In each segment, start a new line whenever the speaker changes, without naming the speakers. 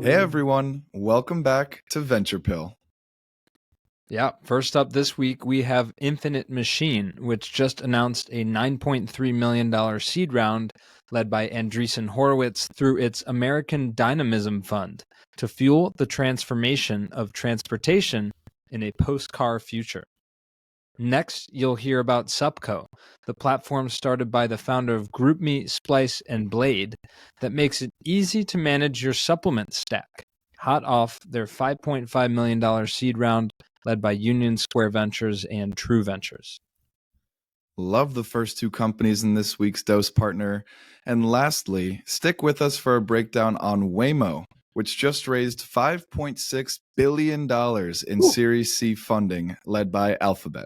Hey everyone, welcome back to Venture Pill.
Yeah, first up this week, we have Infinite Machine, which just announced a $9.3 million seed round led by Andreessen Horowitz through its American Dynamism Fund to fuel the transformation of transportation in a post-car future. Next, you'll hear about SuppCo, the platform started by the founder of GroupMe, Splice, and Blade that makes it easy to manage your supplement stack, hot off their $5.5 million seed round led by Union Square Ventures and True Ventures.
Love the first two companies in this week's Dose Partner. And lastly, stick with us for a breakdown on Waymo, which just raised $5.6 billion in Series C funding led by Alphabet.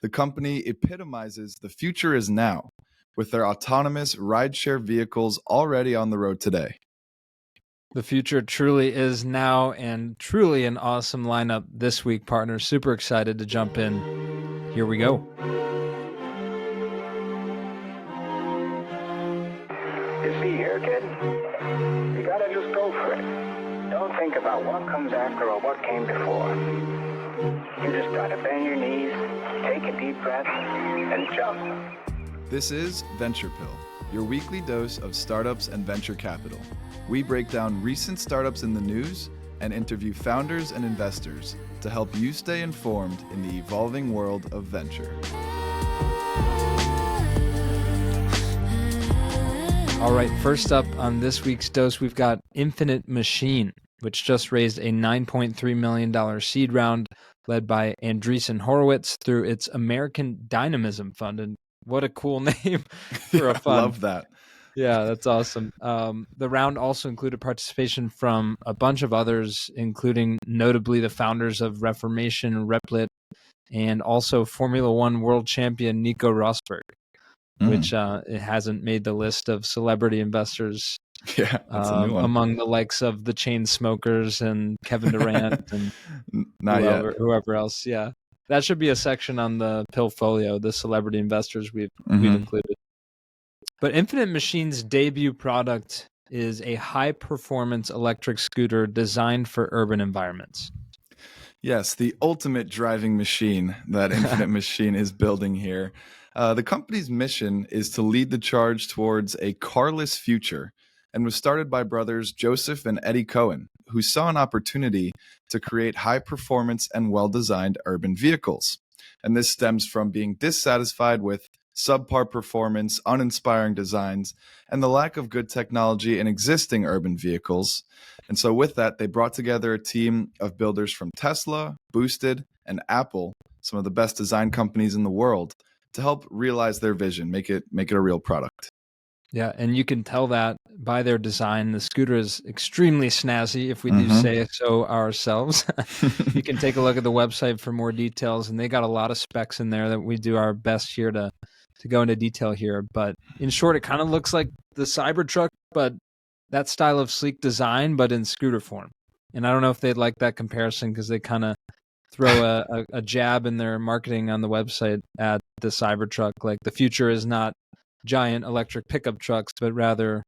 The company epitomizes the future is now, with their autonomous rideshare vehicles already on the road today.
The future truly is now, and truly an awesome lineup this week, partner. Super excited to jump in. Here we go.
You see here, kid, you gotta just go for it. Don't think about what comes after or what came before. You just gotta bend your knees, take a deep breath, and jump.
This is Venture Pill, your weekly dose of startups and venture capital. We break down recent startups in the news and interview founders and investors to help you stay informed in the evolving world of venture.
All right, first up on this week's dose, we've got Infinite Machine, which just raised a $9.3 million seed round led by Andreessen Horowitz through its American Dynamism Fund. And what a cool name for a fund.
Love that.
Yeah, that's awesome. The round also included participation from a bunch of others, including notably the founders of Reformation, Replit, and also Formula One world champion Nico Rosberg, which it hasn't made the list of celebrity investors.
Yeah, that's a new one.
Among the likes of the Chainsmokers and Kevin Durant and whoever else. Yeah, that should be a section on the Pillfolio, the celebrity investors we've included. But Infinite Machine's debut product is a high-performance electric scooter designed for urban environments.
Yes, the ultimate driving machine that Infinite Machine is building here. The company's mission is to lead the charge towards a carless future and was started by brothers Joseph and Eddie Cohen, who saw an opportunity to create high-performance and well-designed urban vehicles. And this stems from being dissatisfied with subpar performance, uninspiring designs, and the lack of good technology in existing urban vehicles. And so with that, they brought together a team of builders from Tesla, Boosted, and Apple, some of the best design companies in the world, to help realize their vision, make it a real product.
Yeah, and you can tell that by their design. The scooter is extremely snazzy, if we do say so ourselves. You can take a look at the website for more details, and they got a lot of specs in there that we do our best here to go into detail here. But in short, it kind of looks like the Cybertruck, but that style of sleek design, but in scooter form. And I don't know if they'd like that comparison because they kind of throw a jab in their marketing on the website at the Cybertruck. Like the future is not giant electric pickup trucks, but rather,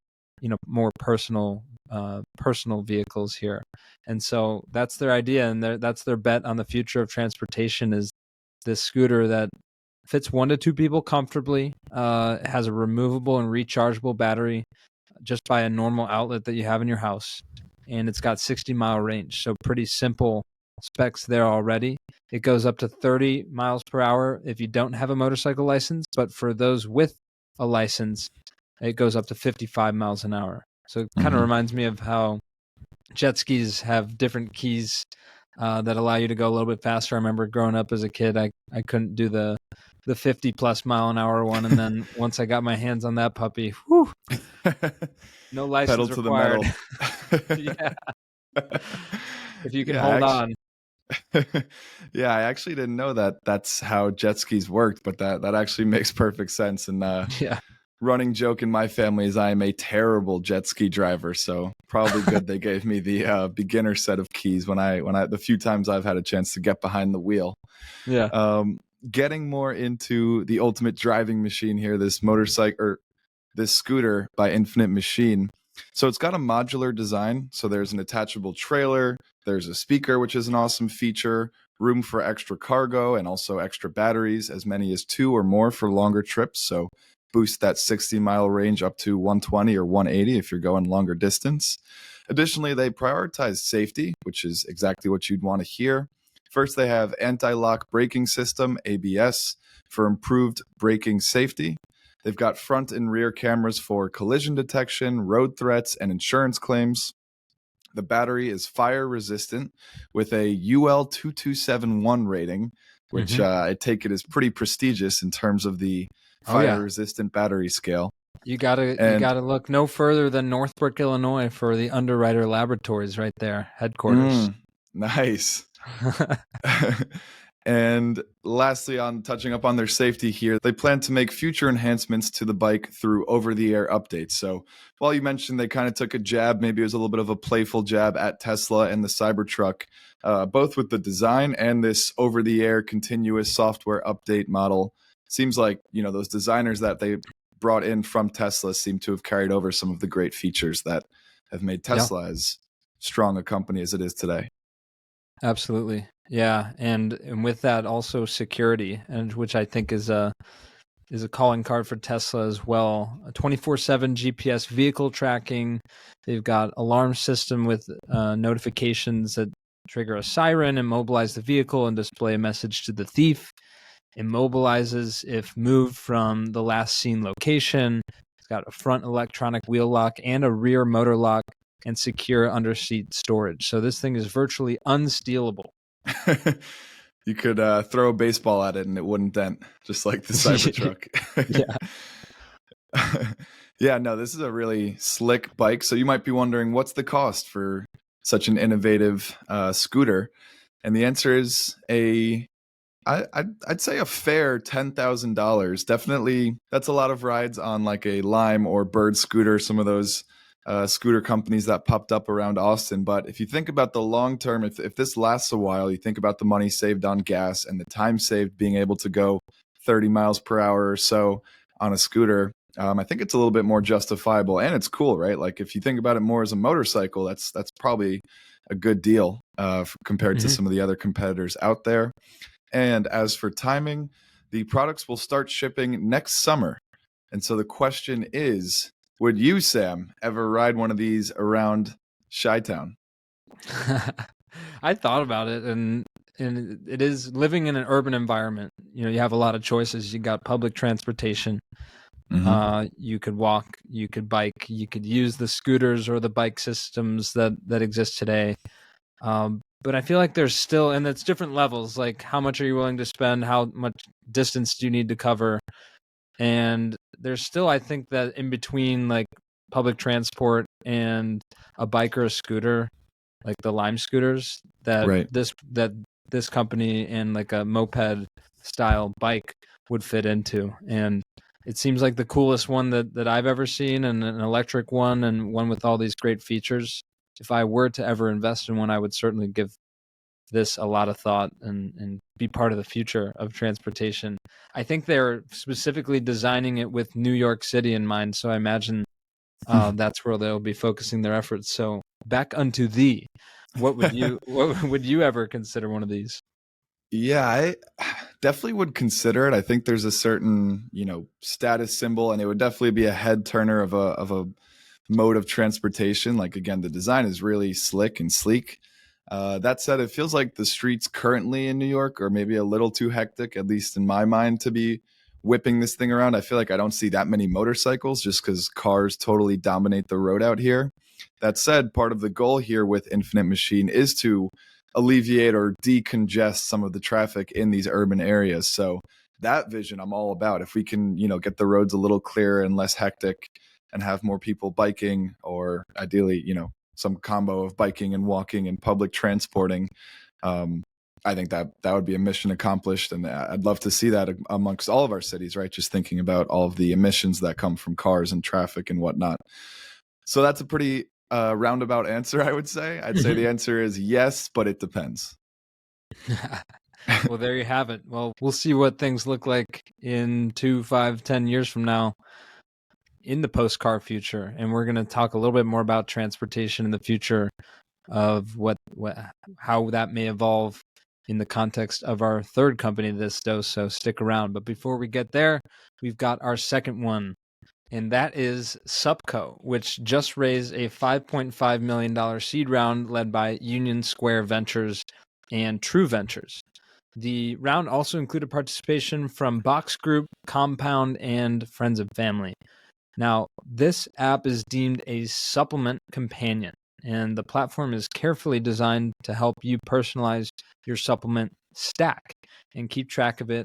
more personal vehicles here. And so that's their idea, and that's their bet on the future of transportation is this scooter that fits 1 to 2 people comfortably, has a removable and rechargeable battery just by a normal outlet that you have in your house, and it's got 60-mile range. So pretty simple specs there already. It goes up to 30 miles per hour if you don't have a motorcycle license, but for those with a license, it goes up to 55 miles an hour. So it kind of reminds me of how jet skis have different keys that allow you to go a little bit faster. I remember growing up as a kid, I couldn't do the 50 plus mile an hour one. And then once I got my hands on that puppy, whew, no license
Pedal
required.
To the metal.
Yeah. If you can hold on.
Yeah, I actually didn't know that that's how jet skis worked, but that actually makes perfect sense. And
Yeah.
running joke in my family is I am a terrible jet ski driver, so probably good they gave me the beginner set of keys when the few times I've had a chance to get behind the wheel.
Yeah.
Getting more into the ultimate driving machine here, this scooter by Infinite Machine. So it's got a modular design. So there's an attachable trailer, there's a speaker, which is an awesome feature, room for extra cargo and also extra batteries, as many as 2 or more for longer trips. So boost that 60-mile range up to 120 or 180 if you're going longer distance. Additionally, they prioritize safety, which is exactly what you'd want to hear. First, they have anti-lock braking system, ABS, for improved braking safety. They've got front and rear cameras for collision detection, road threats, and insurance claims. The battery is fire resistant with a UL2271 rating, which I take it is pretty prestigious in terms of the fire resistant battery scale.
You gotta look no further than Northbrook, Illinois, for the Underwriter Laboratories right there, headquarters.
Nice. And lastly, on touching up on their safety here, they plan to make future enhancements to the bike through over-the-air updates. So while you mentioned they kind of took a jab, maybe it was a little bit of a playful jab at Tesla and the Cybertruck, both with the design and this over-the-air continuous software update model. Seems like, those designers that they brought in from Tesla seem to have carried over some of the great features that have made Tesla as strong a company as it is today.
Absolutely. Yeah, and with that also security, and which I think is a calling card for Tesla as well. A 24/7 GPS vehicle tracking. They've got alarm system with notifications that trigger a siren, immobilize the vehicle, and display a message to the thief. Immobilizes if moved from the last seen location. It's got a front electronic wheel lock and a rear motor lock and secure underseat storage. So this thing is virtually unstealable.
You could throw a baseball at it and it wouldn't dent, just like the Cybertruck. Yeah, no, this is a really slick bike. So you might be wondering, what's the cost for such an innovative scooter? And the answer is I'd say a fair $10,000. Definitely, that's a lot of rides on like a Lime or Bird scooter, some of those scooter companies that popped up around Austin. But if you think about the long term, if this lasts a while, you think about the money saved on gas and the time saved being able to go 30 miles per hour or so on a scooter, I think it's a little bit more justifiable. And it's cool, right? Like if you think about it more as a motorcycle, that's probably a good deal compared to some of the other competitors out there. And as for timing, the products will start shipping next summer. And so the question is, would you, Sam, ever ride one of these around Chi-Town?
I thought about it, and it is living in an urban environment. You have a lot of choices. You got public transportation. You could walk, you could bike, you could use the scooters or the bike systems that exist today. But I feel like there's still, and it's different levels, like how much are you willing to spend? How much distance do you need to cover? And there's still, I think that in between like public transport and a bike or a scooter, like the Lime scooters, that this company and like a moped style bike would fit into. And it seems like the coolest one that I've ever seen, and an electric one and one with all these great features. If I were to ever invest in one, I would certainly give this a lot of thought and be part of the future of transportation. I think they're specifically designing it with New York City in mind. So I imagine that's where they'll be focusing their efforts. So back unto thee. What would you ever consider one of these?
Yeah, I definitely would consider it. I think there's a certain, status symbol, and it would definitely be a head turner of a mode of transportation. Like, again, the design is really slick and sleek. That said, it feels like the streets currently in New York are maybe a little too hectic, at least in my mind, to be whipping this thing around. I feel like I don't see that many motorcycles just because cars totally dominate the road out here. That said, part of the goal here with Infinite Machine is to alleviate or decongest some of the traffic in these urban areas. So that vision I'm all about. If we can, get the roads a little clearer and less hectic and have more people biking, or ideally, some combo of biking and walking and public transporting, I think that would be a mission accomplished. And I'd love to see that amongst all of our cities, right? Just thinking about all of the emissions that come from cars and traffic and whatnot. So that's a pretty roundabout answer, I would say. I'd say the answer is yes, but it depends.
Well, there you have it. Well, we'll see what things look like in 2, 5, 10 years from now in the post-car future, and we're going to talk a little bit more about transportation in the future of how that may evolve in the context of our third company this dose. So stick around. But before we get there, we've got our second one, and that is SuppCo, which just raised a $5.5 million seed round led by Union Square Ventures and True Ventures. The round also included participation from Box Group, Compound, and Friends of Family. Now, this app is deemed a supplement companion, and the platform is carefully designed to help you personalize your supplement stack and keep track of it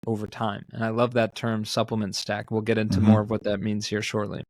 over time. And I love that term, supplement stack. We'll get into more of what that means here shortly.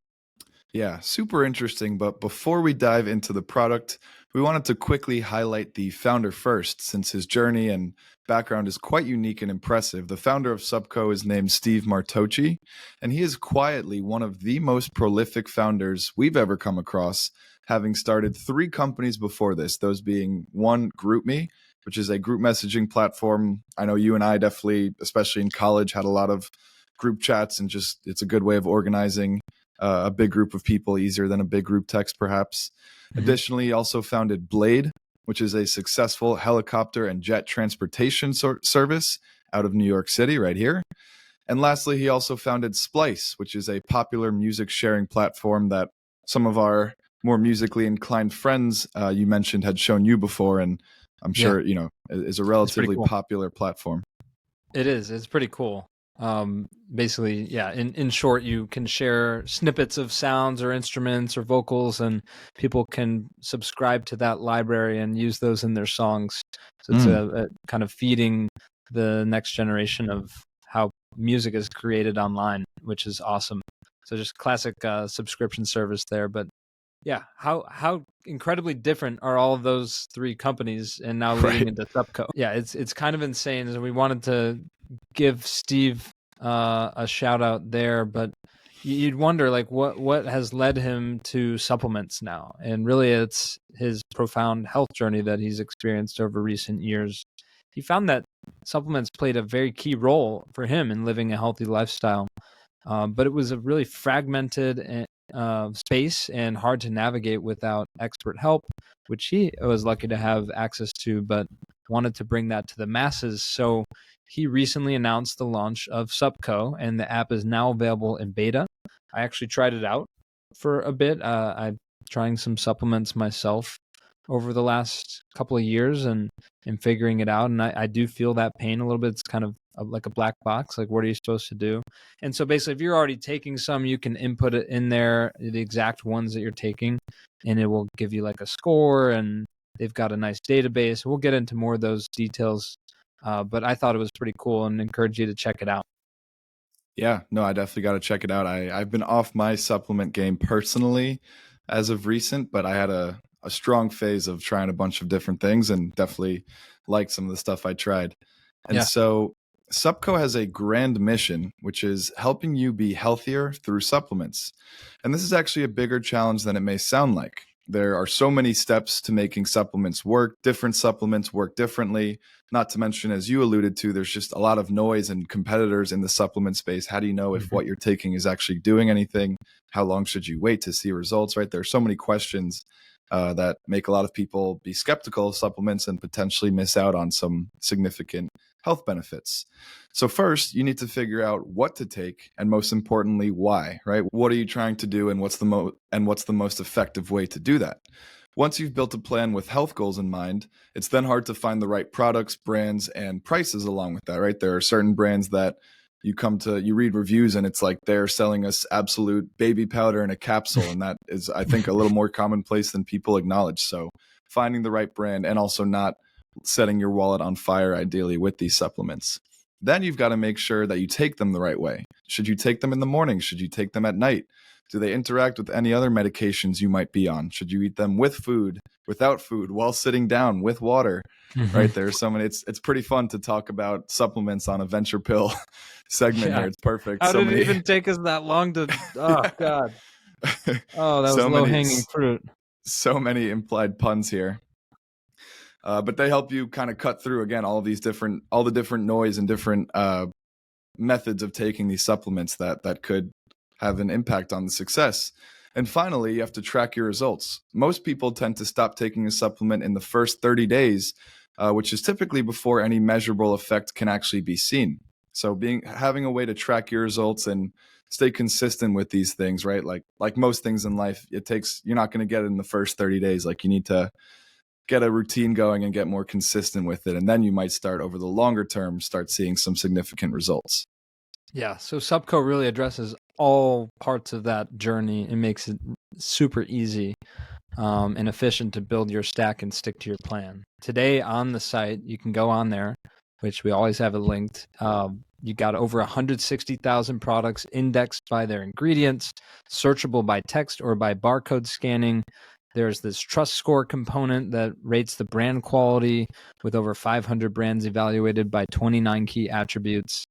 Yeah, super interesting. But before we dive into the product, we wanted to quickly highlight the founder first, since his journey and background is quite unique and impressive. The founder of SuppCo is named Steve Martocci, and he is quietly one of the most prolific founders we've ever come across, having started 3 companies before this, those being one, GroupMe, which is a group messaging platform. I know you and I definitely, especially in college, had a lot of group chats, and just it's a good way of organizing a big group of people, easier than a big group text, perhaps. Additionally, he also founded Blade, which is a successful helicopter and jet transportation service out of New York City, right here. And lastly, he also founded Splice, which is a popular music sharing platform that some of our more musically inclined friends you mentioned had shown you before, and I'm sure, is a relatively popular platform.
It is. It's pretty cool. Basically, yeah, in short, you can share snippets of sounds or instruments or vocals, and people can subscribe to that library and use those in their songs. So it's a kind of feeding the next generation of how music is created online, which is awesome. So just classic subscription service there. But yeah, how incredibly different are all of those 3 companies, and now leading into SuppCo. Yeah, it's kind of insane. And we wanted to give Steve a shout out there, but you'd wonder like what has led him to supplements now, and really it's his profound health journey that he's experienced over recent years. He found that supplements played a very key role for him in living a healthy lifestyle, but it was a really fragmented space and hard to navigate without expert help, which he was lucky to have access to, but wanted to bring that to the masses. So he recently announced the launch of SuppCo, and the app is now available in beta. I actually tried it out for a bit. I'm trying some supplements myself over the last couple of years and figuring it out. And I do feel that pain a little bit. It's kind of like a black box. Like, what are you supposed to do? And so basically, if you're already taking some, you can input it in there, the exact ones that you're taking, and it will give you like a score, and they've got a nice database. We'll get into more of those details. But I thought it was pretty cool and encourage you to check it out.
Yeah, no, I definitely got to check it out. I've been off my supplement game personally as of recent, but I had a strong phase of trying a bunch of different things and definitely liked some of the stuff I tried. And so SuppCo has a grand mission, which is helping you be healthier through supplements. And this is actually a bigger challenge than it may sound like. There are so many steps to making supplements work. Different supplements work differently. Not to mention, as you alluded to, there's just a lot of noise and competitors in the supplement space. How do you know if what you're taking is actually doing anything? How long should you wait to see results, right? There are so many questions that make a lot of people be skeptical of supplements and potentially miss out on some significant health benefits. So first, you need to figure out what to take, and most importantly, why, right? What are you trying to do, and what's the most effective way to do that? Once you've built a plan with health goals in mind, it's then hard to find the right products, brands, and prices along with that, right? There are certain brands that you read reviews and it's like they're selling us absolute baby powder in a capsule. And that is, I think, a little more commonplace than people acknowledge. So finding the right brand and also not setting your wallet on fire, ideally, with these supplements. Then you've got to make sure that you take them the right way. Should you take them in the morning? Should you take them at night? Do they interact with any other medications you might be on? Should you eat them with food, without food, while sitting down, with water? Right? There's so many. It's pretty fun to talk about supplements on a venture pill segment here. It's perfect.
How did it even take us that long to? Oh God! Oh, that was low-hanging fruit.
So many implied puns here. But they help you kind of cut through, again, all the different noise and different methods of taking these supplements that could have an impact on the success. And finally, you have to track your results. Most people tend to stop taking a supplement in the first 30 days, which is typically before any measurable effect can actually be seen. So having a way to track your results and stay consistent with these things, right? Like most things in life, you're not going to get it in the first 30 days. Like you need to get a routine going and get more consistent with it. And then you might start over the longer term, start seeing some significant results.
Yeah. So SuppCo really addresses all parts of that journey and makes it super easy and efficient to build your stack and stick to your plan. Today on the site, you can go on there, which we always have it linked. You got over 160,000 products indexed by their ingredients, searchable by text or by barcode scanning. There's this trust score component that rates the brand quality with over 500 brands evaluated by 29 key attributes.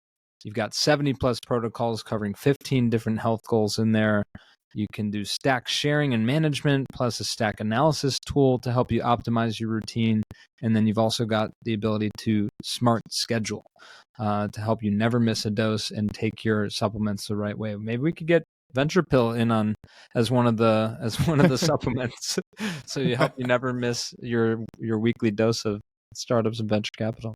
You've got 70 plus protocols covering 15 different health goals in there. You can do stack sharing and management, plus a stack analysis tool to help you optimize your routine. And then you've also got the ability to smart schedule to help you never miss a dose and take your supplements the right way. Maybe we could get Venture Pill in on as one of the supplements, so you help you never miss your weekly dose of startups and venture capital.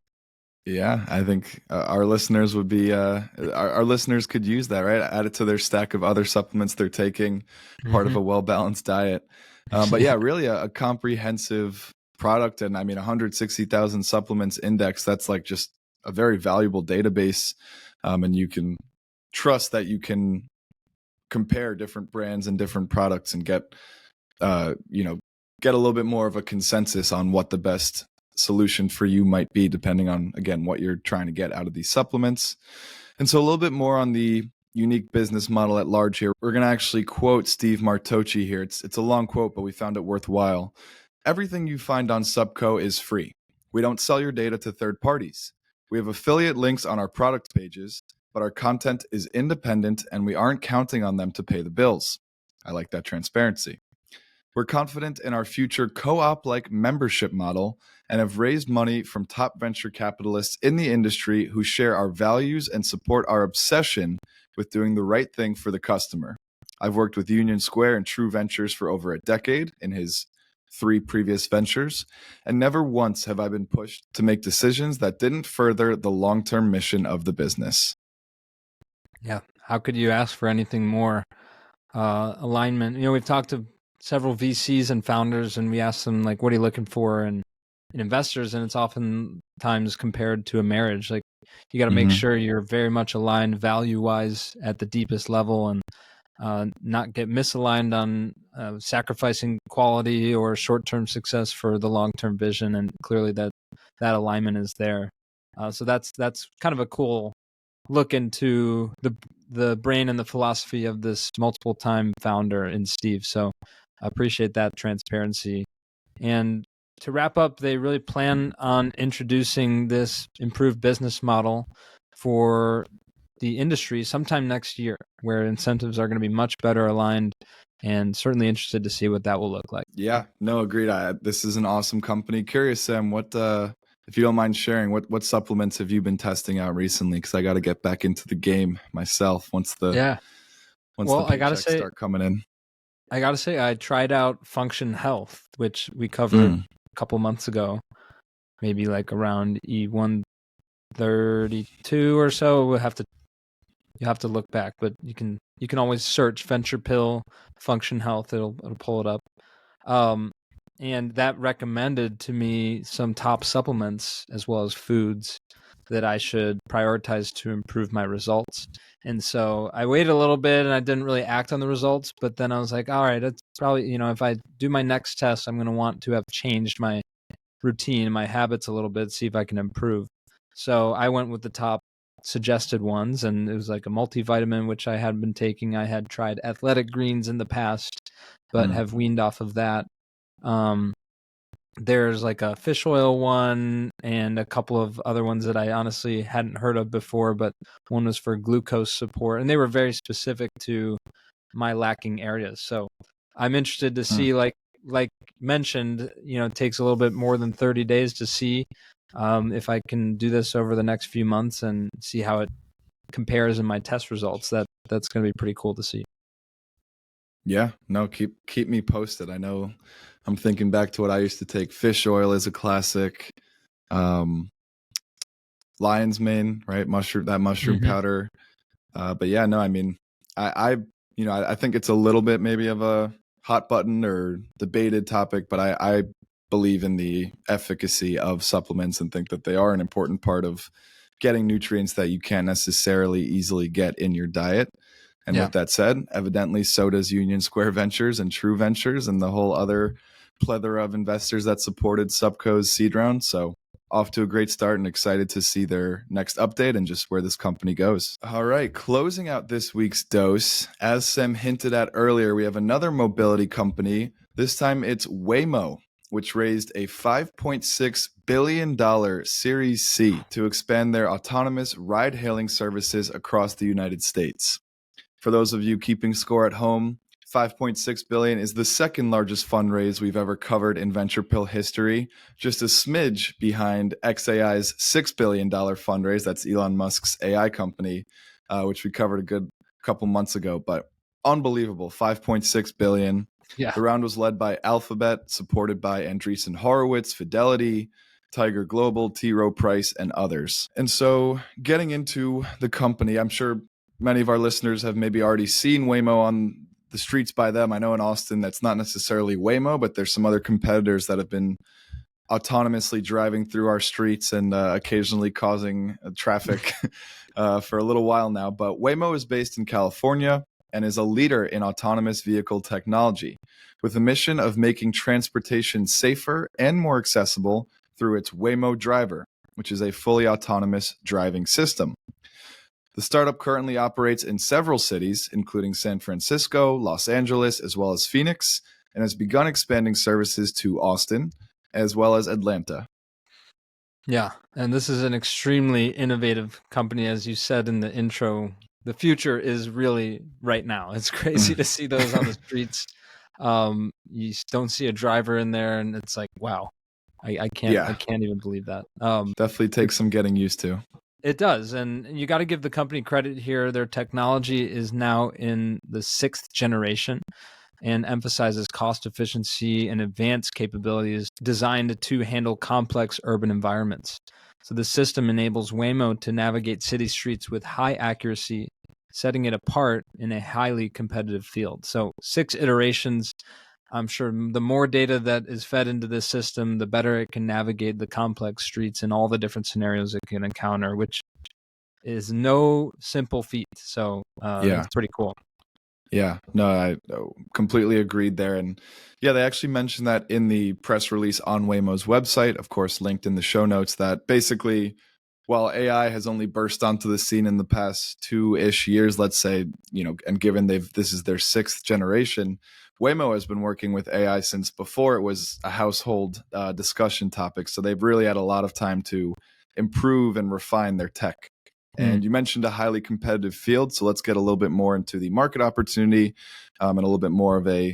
Yeah, I think our listeners would be our listeners could use that, right? Add it to their stack of other supplements they're taking, part of a well-balanced diet. But yeah, really a comprehensive product. And I mean, 160,000 supplements index, that's like just a very valuable database. And you can trust that you can compare different brands and different products and get a little bit more of a consensus on what the best solution for you might be, depending on, again, what you're trying to get out of these supplements. And so a little bit more on the unique business model at large here. We're going to actually quote Steve Martocci here. It's a long quote, but we found it worthwhile. Everything you find on SuppCo is free. We don't sell your data to third parties. We have affiliate links on our product pages, but our content is independent and we aren't counting on them to pay the bills. I like that transparency. We're confident in our future co-op-like membership model and have raised money from top venture capitalists in the industry who share our values and support our obsession with doing the right thing for the customer. I've worked with Union Square and True Ventures for over a decade in his 3 previous ventures, and never once have I been pushed to make decisions that didn't further the long-term mission of the business.
Yeah. How could you ask for anything more? Alignment. We've talked to several VCs and founders, and we ask them, like, what are you looking for in investors? And it's oftentimes compared to a marriage. Like, you got to make sure you're very much aligned value-wise at the deepest level, and not get misaligned on sacrificing quality or short-term success for the long-term vision. And clearly that alignment is there. So that's kind of a cool look into the brain and the philosophy of this multiple-time founder in Steve. So I appreciate that transparency. And to wrap up, they really plan on introducing this improved business model for the industry sometime next year, where incentives are going to be much better aligned, and certainly interested to see what that will look like.
Yeah, no, agreed. This is an awesome company. Curious, Sam, what, if you don't mind sharing, what supplements have you been testing out recently? Because I got to get back into the game myself once the paychecks start coming in.
I got to say, I tried out Function Health, which we covered a couple months ago, maybe like around E132 or so. You have to look back, but you can always search Venture Pill Function Health. It'll pull it up. And that recommended to me some top supplements as well as foods that I should prioritize to improve my results. And so I waited a little bit and I didn't really act on the results, but then I was like, all right, that's probably, if I do my next test, I'm going to want to have changed my routine, my habits a little bit, see if I can improve. So I went with the top suggested ones, and it was like a multivitamin, which I had been taking. I had tried Athletic Greens in the past, but have weaned off of that. There's like a fish oil one and a couple of other ones that I honestly hadn't heard of before, but one was for glucose support, and they were very specific to my lacking areas. So I'm interested to see, like mentioned, it takes a little bit more than 30 days to see if I can do this over the next few months and see how it compares in my test results, that's going to be pretty cool to see.
Yeah, no, keep me posted. I know I'm thinking back to what I used to take. Fish oil is a classic. Lion's mane, right? Mushroom powder. But yeah, no, I mean, I think it's a little bit maybe of a hot button or debated topic, but I believe in the efficacy of supplements and think that they are an important part of getting nutrients that you can't necessarily easily get in your diet. And with that said, evidently so does Union Square Ventures and True Ventures and the whole other plethora of investors that supported SuppCo's seed round. So off to a great start and excited to see their next update and just where this company goes. All right, closing out this week's dose, as Sam hinted at earlier, we have another mobility company. This time it's Waymo, which raised a $5.6 billion Series C to expand their autonomous ride-hailing services across the United States. For those of you keeping score at home, 5.6 billion is the second largest fundraise we've ever covered in Venture Pill history, just a smidge behind XAI's $6 billion fundraise. That's Elon Musk's AI company, which we covered a good couple months ago. But unbelievable, 5.6 billion.
Yeah.
The round was led by Alphabet, supported by Andreessen Horowitz, Fidelity, Tiger Global, T. Rowe Price, and others. And so getting into the company, I'm sure many of our listeners have maybe already seen Waymo on the streets by them. I know in Austin that's not necessarily Waymo, but there's some other competitors that have been autonomously driving through our streets and occasionally causing traffic for a little while now. But Waymo is based in California and is a leader in autonomous vehicle technology with a mission of making transportation safer and more accessible through its Waymo Driver, which is a fully autonomous driving system. The startup currently operates in several cities, including San Francisco, Los Angeles, as well as Phoenix, and has begun expanding services to Austin, as well as Atlanta.
Yeah, and this is an extremely innovative company, as you said in the intro. The future is really right now. It's crazy to see those on the streets. You don't see a driver in there, and it's like, wow, I can't even believe that.
Definitely takes some getting used to.
It does, and you got to give the company credit here. Their technology is now in the 6th generation and emphasizes cost efficiency and advanced capabilities designed to handle complex urban environments. So the system enables Waymo to navigate city streets with high accuracy, setting it apart in a highly competitive field. So 6 iterations. I'm sure the more data that is fed into this system, the better it can navigate the complex streets and all the different scenarios it can encounter, which is no simple feat. So it's pretty cool.
Yeah, no, I completely agreed there. And yeah, they actually mentioned that in the press release on Waymo's website, of course, linked in the show notes, that basically, while AI has only burst onto the scene in the past 2-ish years, let's say, and given this is their 6th generation, Waymo has been working with AI since before it was a household discussion topic. So they've really had a lot of time to improve and refine their tech. And you mentioned a highly competitive field. So let's get a little bit more into the market opportunity and a little bit more of a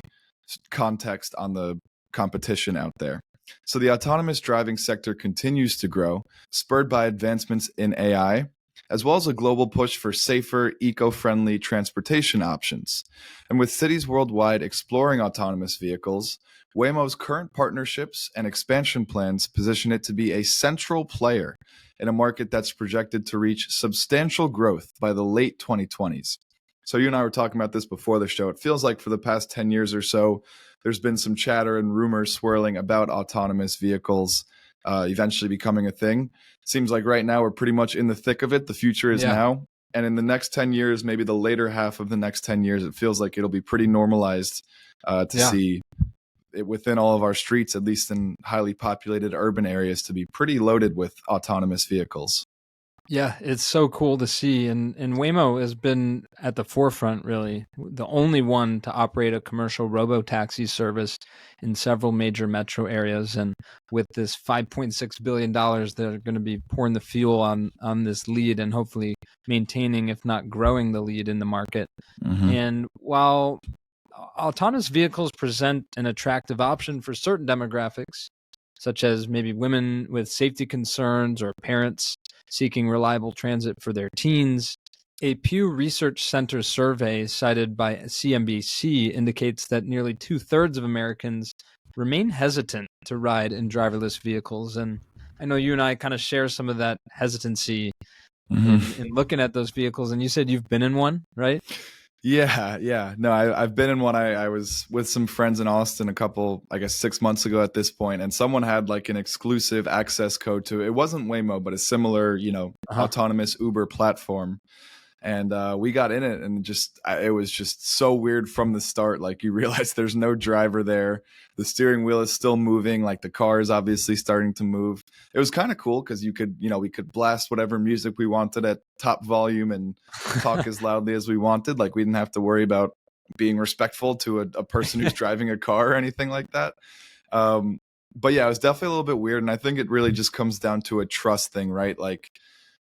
context on the competition out there. So the autonomous driving sector continues to grow, spurred by advancements in AI, as well as a global push for safer, eco-friendly transportation options. And with cities worldwide exploring autonomous vehicles, Waymo's current partnerships and expansion plans position it to be a central player in a market that's projected to reach substantial growth by the late 2020s. So you and I were talking about this before the show. It feels like for the past 10 years or so, there's been some chatter and rumors swirling about autonomous vehicles eventually becoming a thing. Seems like right now we're pretty much in the thick of it. The future is now. And in the next 10 years, maybe the later half of the next 10 years, it feels like it'll be pretty normalized to see it within all of our streets, at least in highly populated urban areas, to be pretty loaded with autonomous vehicles.
Yeah, it's so cool to see. And Waymo has been at the forefront, really, the only one to operate a commercial robotaxi service in several major metro areas. And with this $5.6 billion, they're going to be pouring the fuel on this lead and hopefully maintaining, if not growing, the lead in the market. And while autonomous vehicles present an attractive option for certain demographics, such as maybe women with safety concerns or parents seeking reliable transit for their teens, A Pew Research Center survey cited by CNBC indicates that nearly 2/3 of Americans remain hesitant to ride in driverless vehicles. And I know you and I kind of share some of that hesitancy in looking at those vehicles. And you said you've been in one, right?
Yeah. No, I've been in one. I was with some friends in Austin a couple, I guess 6 months ago at this point, and someone had like an exclusive access code to it. It wasn't Waymo, but a similar, autonomous Uber platform. And we got in it, and it was just so weird from the start. Like, you realize there's no driver there. The steering wheel is still moving. Like, the car is obviously starting to move. It was kind of cool because we could blast whatever music we wanted at top volume and talk as loudly as we wanted. Like, we didn't have to worry about being respectful to a person who's driving a car or anything like that. But yeah, it was definitely a little bit weird. And I think it really just comes down to a trust thing, right? Like,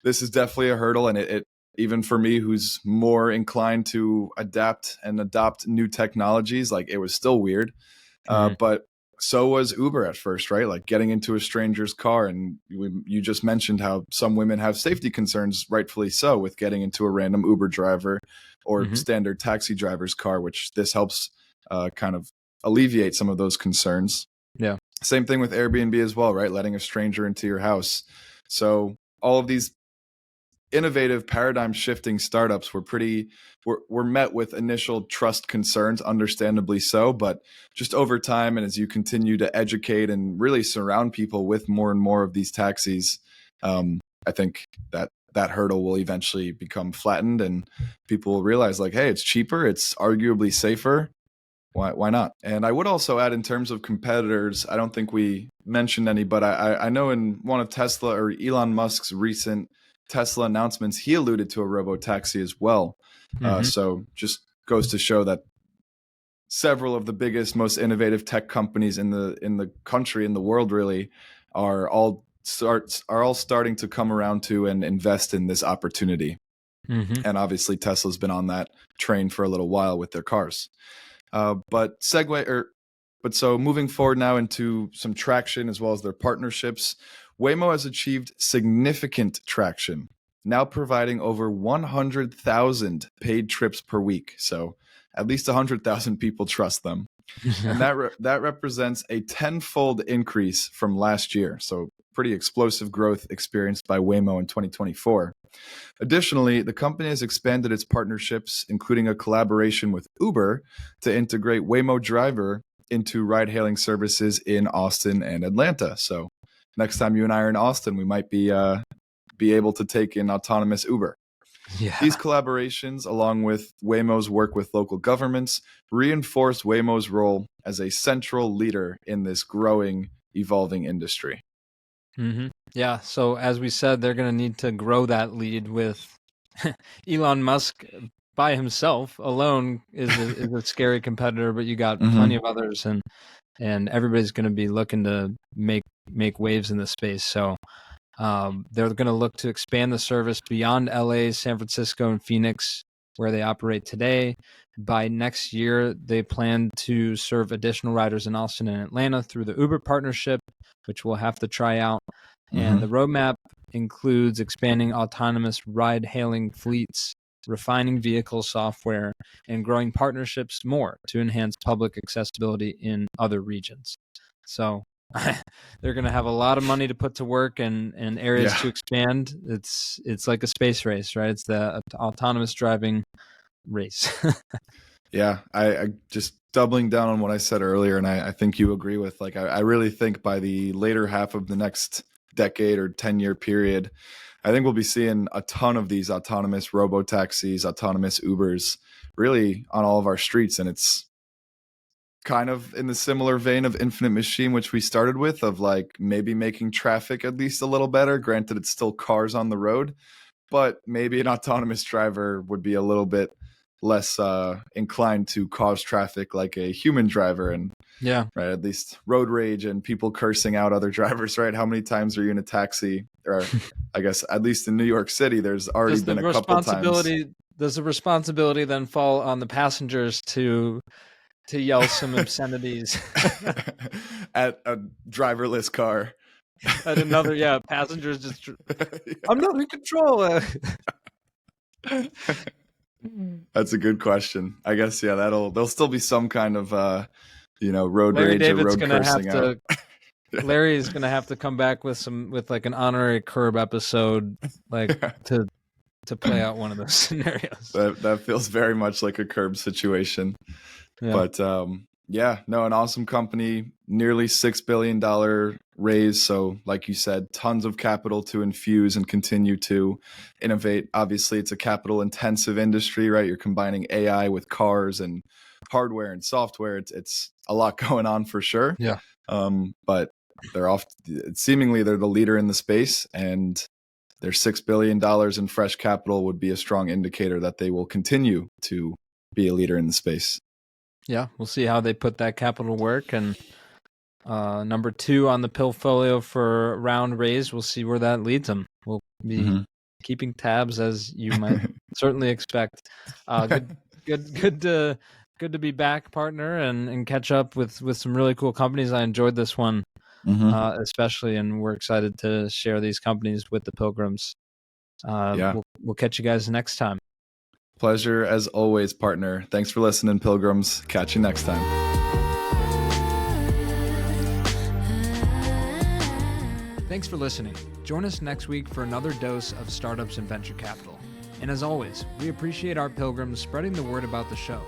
this is definitely a hurdle, and it even for me, who's more inclined to adapt and adopt new technologies, like, it was still weird. But so was Uber at first, right? Like, getting into a stranger's car. And you just mentioned how some women have safety concerns, rightfully so, with getting into a random Uber driver or standard taxi driver's car, which this helps kind of alleviate some of those concerns.
Yeah.
Same thing with Airbnb as well, right? Letting a stranger into your house. So all of these innovative paradigm shifting startups were met with initial trust concerns, understandably so, but just over time, and as you continue to educate and really surround people with more and more of these taxis, I think that hurdle will eventually become flattened, and people will realize, like, hey, it's cheaper, it's arguably safer. Why not? And I would also add, in terms of competitors, I don't think we mentioned any, but I know in one of Tesla or Elon Musk's recent Tesla announcements, he alluded to a robotaxi as well. So just goes to show that several of the biggest, most innovative tech companies in the country, in the world, really, are all starting to come around to and invest in this opportunity. And obviously, Tesla's been on that train for a little while with their cars. But so moving forward now into some traction as well as their partnerships, Waymo has achieved significant traction, now providing over 100,000 paid trips per week. So at least 100,000 people trust them. And that represents a tenfold increase from last year. So pretty explosive growth experienced by Waymo in 2024. Additionally, the company has expanded its partnerships, including a collaboration with Uber to integrate Waymo Driver into ride-hailing services in Austin and Atlanta. So next time you and I are in Austin, we might be able to take an autonomous Uber. Yeah. These collaborations, along with Waymo's work with local governments, reinforce Waymo's role as a central leader in this growing, evolving industry.
Yeah, so as we said, they're going to need to grow that lead with Elon Musk by himself alone is a scary competitor, but you got plenty of others, and everybody's going to be looking to make waves in this space. So they're going to look to expand the service beyond LA, San Francisco, and Phoenix, where they operate today. By next year, they plan to serve additional riders in Austin and Atlanta through the Uber partnership, which we'll have to try out. And the roadmap includes expanding autonomous ride-hailing fleets, refining vehicle software, and growing partnerships more to enhance public accessibility in other regions. So they're going to have a lot of money to put to work and areas to expand. It's like a space race, right? It's the autonomous driving race.
Yeah, I just doubling down on what I said earlier, and I think you agree with, like, I really think by the later half of the next decade or 10-year period, I think we'll be seeing a ton of these autonomous robotaxis, autonomous Ubers, really on all of our streets. And it's kind of in the similar vein of Infinite Machine, which we started with, of like maybe making traffic at least a little better. Granted, it's still cars on the road, but maybe an autonomous driver would be a little bit less inclined to cause traffic like a human driver. And right, at least road rage and people cursing out other drivers, right? How many times are you in a taxi? Or I guess at least in New York City, there's already been a couple times.
Does the responsibility then fall on the passengers to yell some obscenities
at a driverless car?
At another, passengers just, I'm not in control.
That's a good question. I guess, yeah, there'll still be some kind of, road
Larry
rage
David's
or road
gonna have
cursing out.
to. Larry is gonna have to come back with like an honorary curb episode, like to play out one of those scenarios.
That feels very much like a curb situation.
Yeah.
But an awesome company, nearly $6 billion raise. So like you said, tons of capital to infuse and continue to innovate. Obviously, it's a capital intensive industry, right? You're combining AI with cars and hardware and software. It's a lot going on for sure.
Yeah.
But seemingly they're the leader in the space, and their $6 billion in fresh capital would be a strong indicator that they will continue to be a leader in the space.
Yeah, we'll see how they put that capital to work. And number 2 on the portfolio for round raise, we'll see where that leads them. We'll be keeping tabs, as you might certainly expect. Good to be back, partner, and catch up with some really cool companies. I enjoyed this one, especially, and we're excited to share these companies with the Pilgrims. We'll catch you guys next time.
Pleasure as always, partner. Thanks for listening, Pilgrims. Catch you next time.
Thanks for listening. Join us next week for another dose of startups and venture capital. And as always, we appreciate our Pilgrims spreading the word about the show.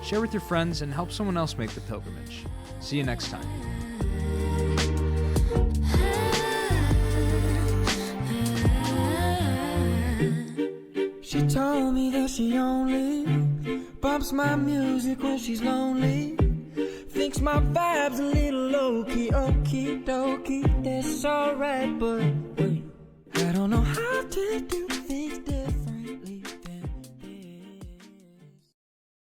Share with your friends and help someone else make the pilgrimage. See you next time.
She told me that she only bumps my music when she's lonely. Thinks my vibe's a little low-key, okie dokie. That's alright, but wait, I don't know how to do things different.